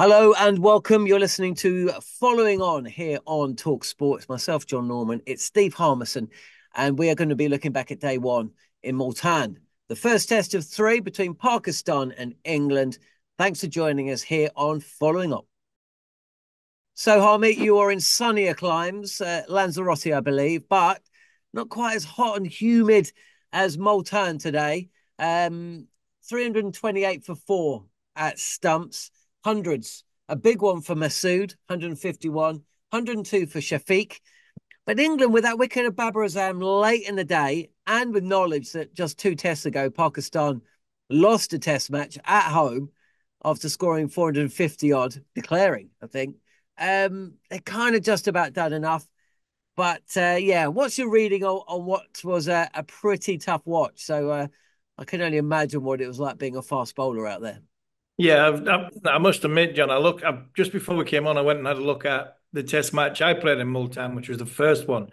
Hello and welcome. You're listening to Following On here on talkSPORT. It's myself, Jon Norman. It's Steve Harmison, and we are going to be looking back at day one in Multan, the first test of three between Pakistan and England. Thanks for joining us here on Following On. So, Harmy, you are in sunnier climes, Lanzarote, I believe, but not quite as hot and humid as Multan today. 328 for four at stumps. Hundreds. A big one for Masood, 151, 102 for Shafique. But England, with that wicket of Babar Azam late in the day, and with knowledge that just two tests ago, Pakistan lost a test match at home after scoring 450 odd, declaring, I think. They kind of just about done enough. But yeah, what's your reading on what was a pretty tough watch? So I can only imagine what it was like being a fast bowler out there. Yeah, I must admit, John, just before we came on, I went and had a look at the test match I played in Multan, which was the first one.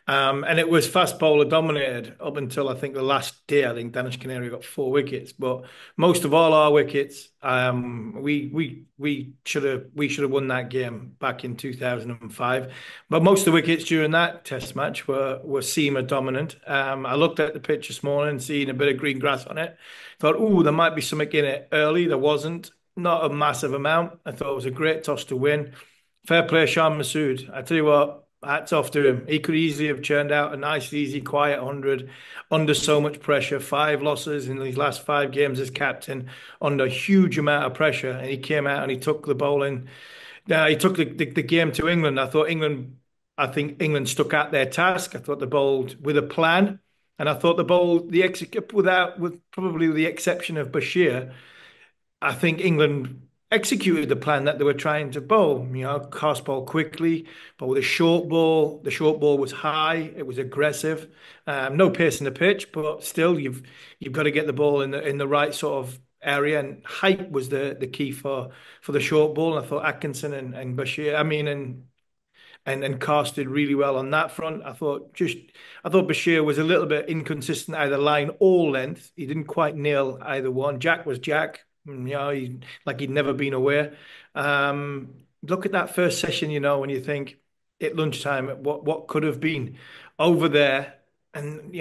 And it was fast bowler dominated up until I think the last day. I think Danish Canary got 4 wickets, but most of all our wickets, we should have won that game back in 2005. But most of the wickets during that test match were seamer dominant. I looked at the pitch this morning, seeing a bit of green grass on it. Thought, oh, there might be something in it early. There wasn't. Not a massive amount. I thought it was a great toss to win. Fair play, Shan Masood. I tell you what, hats off to him. He could easily have churned out a nice, easy, quiet 100 under so much pressure. 5 losses in these last 5 games as captain under a huge amount of pressure. And he came out and he took the bowling. He took the game to England. I think England stuck out their task. I thought they bowled with a plan. And I thought the execute with probably the exception of Bashir, I think England executed the plan that they were trying to bowl. Cast ball quickly, bowl with a short ball. The short ball was high. It was aggressive. No pace in the pitch, but still, you've got to get the ball in the right sort of area. And height was the key for the short ball. And I thought Atkinson and Bashir, and casted really well on that front. I thought Bashir was a little bit inconsistent either line or length. He didn't quite nail either one. Jack was Jack. Like he'd never been away. Look at that first session, when you think at lunchtime, what could have been over there. And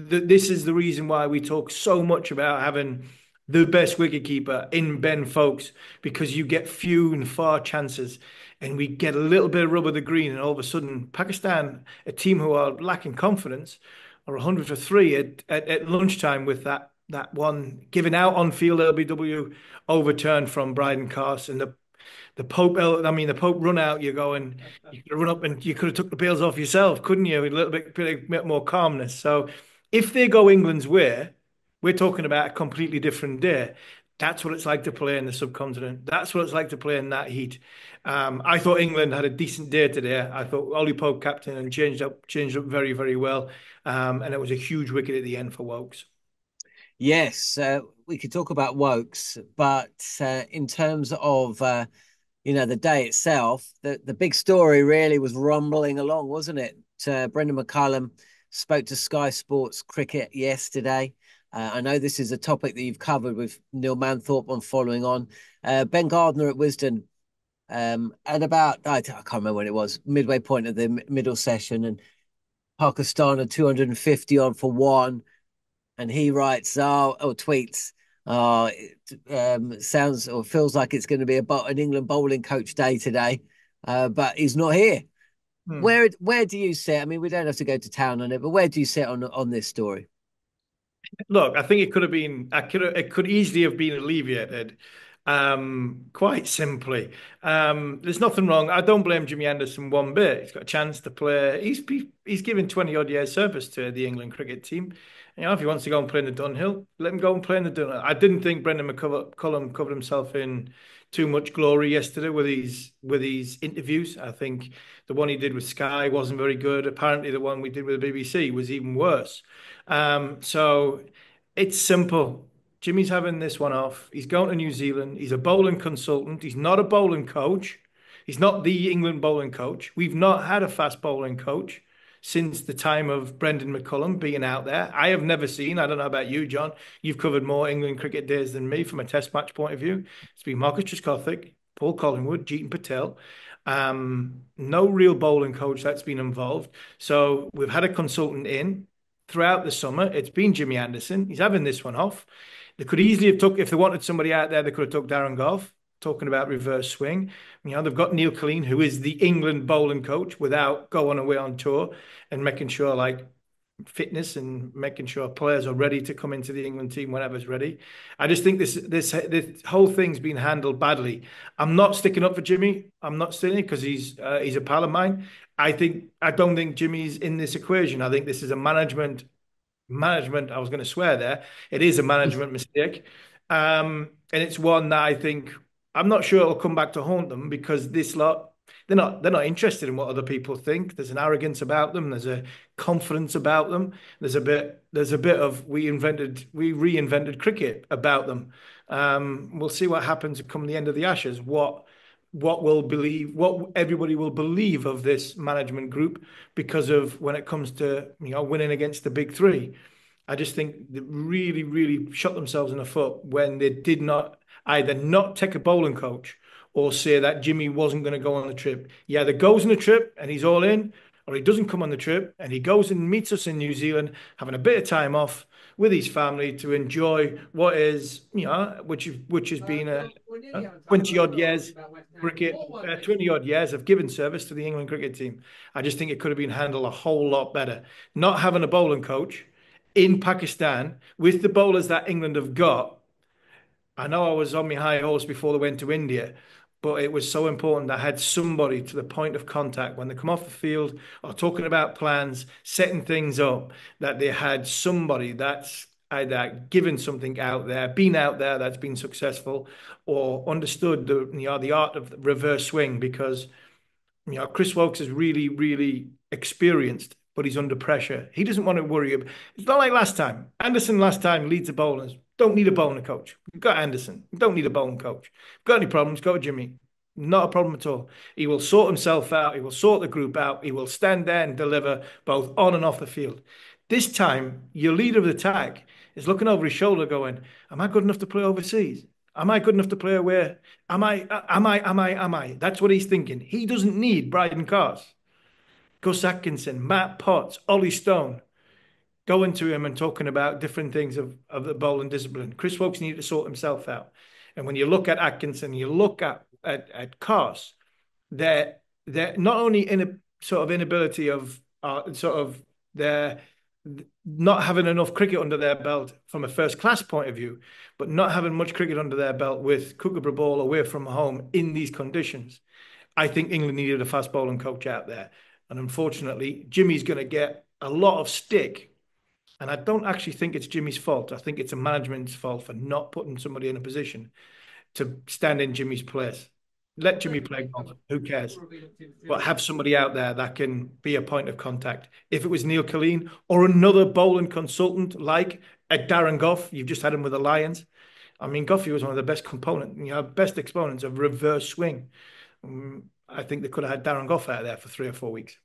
this is the reason why we talk so much about having the best wicketkeeper in Ben Folkes, because you get few and far chances, and we get a little bit of rub of the green, and all of a sudden, Pakistan, a team who are lacking confidence, are 100 for three at lunchtime with that one given out on field LBW overturned from Bryden Cast and the Pope run out. You're going, you could run up and you could have took the bails off yourself, couldn't you? With a little bit more calmness. So if they go England's way, we're talking about a completely different day. That's what it's like to play in the subcontinent. That's what it's like to play in that heat. I thought England had a decent day today. I thought Ollie Pope captain and changed up very, very well. And it was a huge wicket at the end for Wokes. Yes, we could talk about Wokes, but in terms of the day itself, the big story really was rumbling along, wasn't it? Brendan McCullum spoke to Sky Sports Cricket yesterday. I know this is a topic that you've covered with Neil Manthorp on Following On. Ben Gardner at Wisden at about, I can't remember when it was, midway point of the middle session, and Pakistan are 250 on for one. And he writes, or tweets, it sounds or feels like it's going to be an England bowling coach day today, but he's not here. Hmm. Where do you sit? I mean, we don't have to go to town on it, but where do you sit on this story? Look, I think it could have been, it could easily have been alleviated, quite simply. There's nothing wrong. I don't blame Jimmy Anderson one bit. He's got a chance to play. He's given 20 odd years service to the England cricket team. If he wants to go and play in the Dunhill, let him go and play in the Dunhill. I didn't think Brendan McCullum covered himself in too much glory yesterday with his interviews. I think the one he did with Sky wasn't very good. Apparently, the one we did with the BBC was even worse. So it's simple. Jimmy's having this one off. He's going to New Zealand. He's a bowling consultant. He's not a bowling coach. He's not the England bowling coach. We've not had a fast bowling coach since the time of Brendan McCullum being out there. I have never seen, I don't know about you, John. You've covered more England cricket days than me from a test match point of view. It's been Marcus Trescothick, Paul Collingwood, Jeetan Patel. No real bowling coach that's been involved. So we've had a consultant in throughout the summer. It's been Jimmy Anderson. He's having this one off. They could easily have took, if they wanted somebody out there, they could have took Darren Gough, talking about reverse swing. They've got Neil Killeen, who is the England bowling coach, without going away on tour and making sure like fitness and making sure players are ready to come into the England team whenever's ready. I just think this whole thing's been handled badly. I'm not sticking up for Jimmy. I'm not sticking because he's a pal of mine. I don't think Jimmy's in this equation. I think this is a management. I was going to swear there. It is a management mistake, and it's one that I think I'm not sure it'll come back to haunt them because this lot they're not interested in what other people think. There's an arrogance about them. There's a confidence about them. There's a bit of we reinvented cricket about them. We'll see what happens come the end of the Ashes. What everybody will believe of this management group because of when it comes to winning against the big three. I just think they really, really shot themselves in the foot when they did not either not take a bowling coach or say that Jimmy wasn't going to go on the trip. He either goes on the trip and he's all in, or he doesn't come on the trip and he goes and meets us in New Zealand, having a bit of time off with his family to enjoy what is, which has been a 20 odd years cricket, 20 odd years of giving service to the England cricket team. I just think it could have been handled a whole lot better. Not having a bowling coach in Pakistan with the bowlers that England have got. I know I was on my high horse before they went to India, but it was so important that I had somebody to the point of contact when they come off the field or talking about plans, setting things up, that they had somebody that's either given something out there, been out there that's been successful, or understood the art of reverse swing because Chris Wokes is really, really experienced, but he's under pressure. He doesn't want to worry about. It's not like last time. Anderson last time leads the bowlers. Don't need a bowling coach. We've got Anderson. We don't need a bowling coach. Got any problems? Go to Jimmy. Not a problem at all. He will sort himself out. He will sort the group out. He will stand there and deliver both on and off the field. This time, your leader of the attack is looking over his shoulder, going, "Am I good enough to play overseas? Am I good enough to play away? Am I? That's what he's thinking. He doesn't need Bryden Cars, Gus Atkinson, Matt Potts, Ollie Stone going to him and talking about different things of the bowling discipline. Chris Wokes needed to sort himself out. And when you look at Atkinson, you look at Cars, they're not only in a sort of inability of sort of their not having enough cricket under their belt from a first class point of view, but not having much cricket under their belt with Kookaburra ball away from home in these conditions. I think England needed a fast bowling coach out there. And unfortunately, Jimmy's going to get a lot of stick. And I don't actually think it's Jimmy's fault. I think it's a management's fault for not putting somebody in a position to stand in Jimmy's place. Let Jimmy play golf. Who cares? But have somebody out there that can be a point of contact. If it was Neil Killeen or another bowling consultant like a Darren Gough, you've just had him with the Lions. I mean, Goughy was one of the best exponents of reverse swing. I think they could have had Darren Gough out there for 3 or 4 weeks.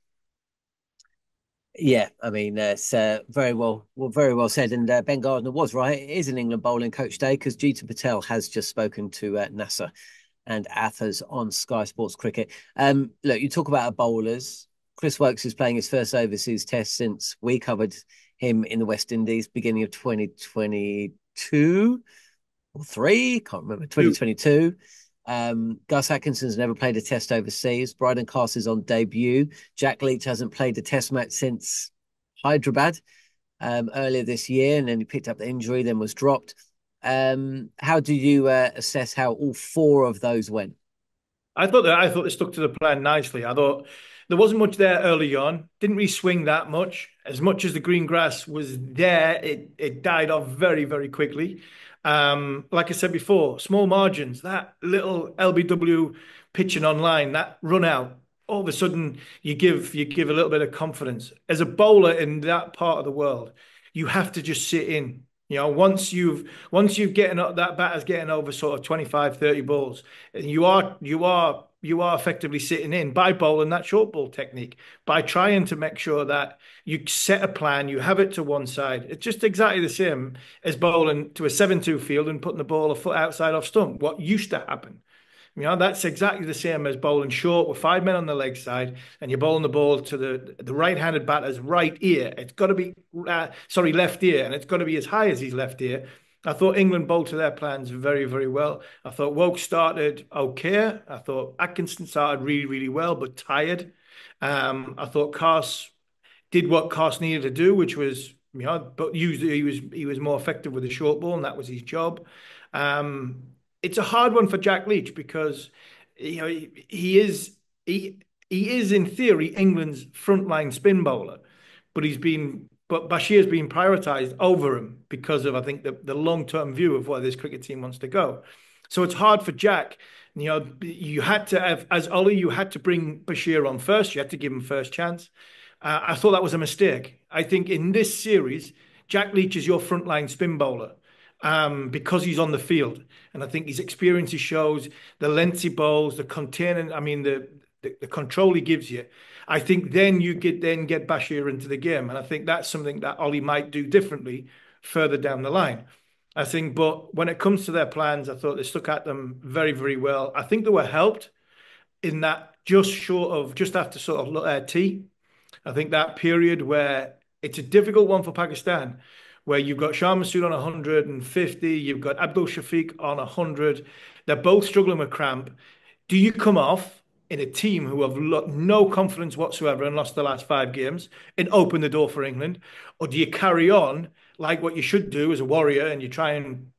Yeah, I mean, it's very well said. And Ben Gardner was right. It is an England bowling coach day because Jeetan Patel has just spoken to Nasser and Athers on Sky Sports Cricket. Look, you talk about our bowlers. Chris Wokes is playing his first overseas test since we covered him in the West Indies, beginning of 2022 or three, can't remember, 2022. Gus Atkinson's never played a test overseas. Bryden Cast is on debut. Jack Leach hasn't played a test match since Hyderabad earlier this year, and then he picked up the injury, then was dropped. How do you assess how all four of those went? I thought they stuck to the plan nicely. I thought there wasn't much there early on. Didn't really swing that much. As much as the green grass was there, it died off very, very quickly. Like I said before, small margins, that little LBW pitching online, that run out, all of a sudden you give a little bit of confidence. As a bowler in that part of the world, you have to just sit in. Once you've getting that batter's getting over sort of 25, 30 balls, you are effectively sitting in by bowling that short ball technique, by trying to make sure that you set a plan, you have it to one side. It's just exactly the same as bowling to a 7-2 field and putting the ball a foot outside off stump, what used to happen. That's exactly the same as bowling short with five men on the leg side, and you're bowling the ball to the right-handed batter's right ear. It's got to be, sorry, left ear, and it's got to be as high as his left ear. I thought England bowled to their plans very, very well. I thought Woke started okay. I thought Atkinson started really, really well, but tired. I thought Cars did what Cars needed to do, which was, but usually he was more effective with the short ball, and that was his job. Um, it's a hard one for Jack Leach because he is in theory England's frontline spin bowler, but Bashir's been prioritised over him because of I think the long term view of where this cricket team wants to go. So it's hard for Jack. You had to have, as Ollie, you had to bring Bashir on first. You had to give him first chance. I thought that was a mistake. I think in this series, Jack Leach is your frontline spin bowler because he's on the field. And I think his experience he shows, the lengths he bowls, the containing, I mean, the control he gives you. I think then you get Bashir into the game. And I think that's something that Ollie might do differently further down the line. I think, but when it comes to their plans, I thought they stuck at them very, very well. I think they were helped in that just after sort of tea. I think that period where it's a difficult one for Pakistan, where you've got Shan Masood on 150, you've got Abdul Shafique on 100. They're both struggling with cramp. Do you come off in a team who have no confidence whatsoever and lost the last five games and open the door for England? Or do you carry on like what you should do as a warrior and you try and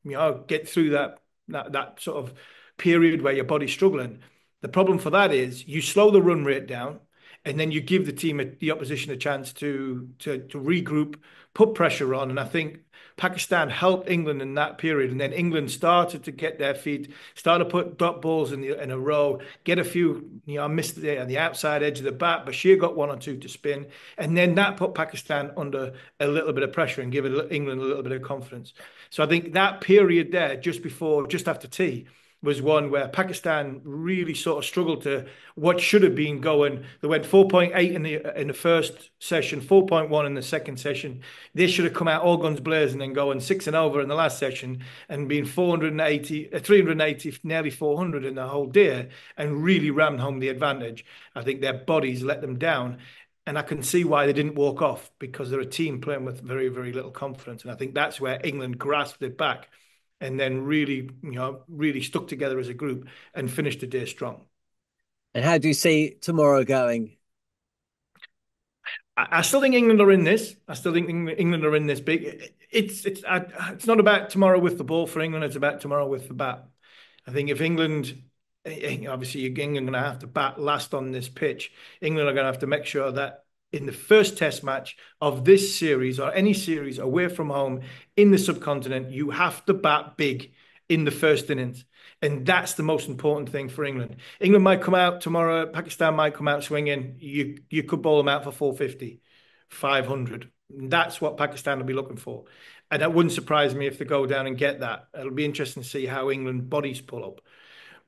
get through that sort of period where your body's struggling? The problem for that is you slow the run rate down and then you give the opposition a chance to regroup, put pressure on. And I think Pakistan helped England in that period, and then England started to get their feet, started to put dot balls in a row, get a few, missed on the outside edge of the bat. Bashir got one or two to spin, and then that put Pakistan under a little bit of pressure and gave England a little bit of confidence. So I think that period there, just after tea, was one where Pakistan really sort of struggled to what should have been going. They went 4.8 in the first session, 4.1 in the second session. They should have come out all guns blazing and going six and over in the last session and been 380, nearly 400 in the whole day and really rammed home the advantage. I think their bodies let them down. And I can see why they didn't walk off because they're a team playing with very, very little confidence. And I think that's where England grasped it back and then really stuck together as a group and finished the day strong. And how do you see tomorrow going? I still think England are in this. I still think England are in this big. It's not about tomorrow with the ball for England. It's about tomorrow with the bat. I think if England, obviously, England are going to have to bat last on this pitch. England are going to have to make sure that in the first test match of this series or any series away from home in the subcontinent, you have to bat big in the first innings. And that's the most important thing for England. England might come out tomorrow. Pakistan might come out swinging. You could bowl them out for 450, 500. That's what Pakistan will be looking for. And that wouldn't surprise me if they go down and get that. It'll be interesting to see how England bodies pull up.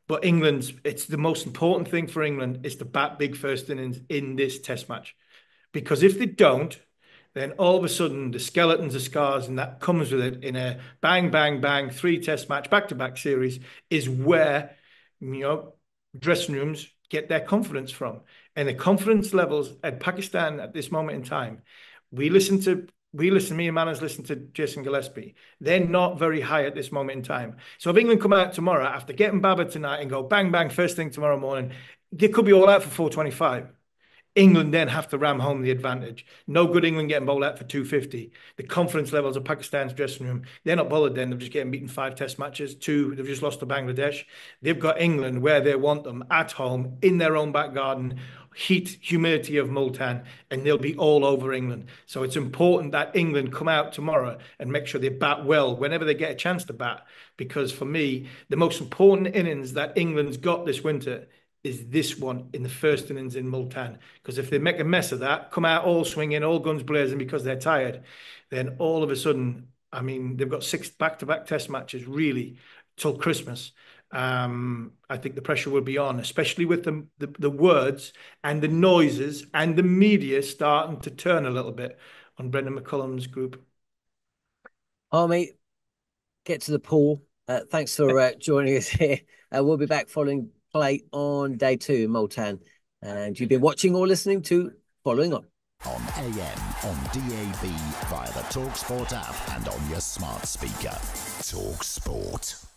But it's the most important thing for England is to bat big first innings in this test match. Because if they don't, then all of a sudden the skeletons, the scars, and that comes with it in a bang, bang, bang, three test match, back-to-back series is where, dressing rooms get their confidence from. And the confidence levels at Pakistan at this moment in time, me and Manners listen to Jason Gillespie. They're not very high at this moment in time. So if England come out tomorrow after getting Babar tonight and go bang, bang, first thing tomorrow morning, they could be all out for 425. England then have to ram home the advantage. No good England getting bowled out for 250. The confidence levels of Pakistan's dressing room, they're not bothered then. They're just getting beaten five test matches. Two, they've just lost to Bangladesh. They've got England where they want them at home, in their own back garden, heat, humidity of Multan, and they'll be all over England. So it's important that England come out tomorrow and make sure they bat well whenever they get a chance to bat. Because for me, the most important innings that England's got this winter is this one in the first innings in Multan. Because if they make a mess of that, come out all swinging, all guns blazing because they're tired, then all of a sudden, I mean, they've got six back-to-back test matches really till Christmas. I think the pressure will be on, especially with the words and the noises and the media starting to turn a little bit on Brendan McCullum's group. Army, get to the pool. Thanks for joining us here. We'll be back following play on day two in Multan. And you've been watching or listening to Following On. On AM, on DAB, via the talkSPORT app and on your smart speaker. talkSPORT.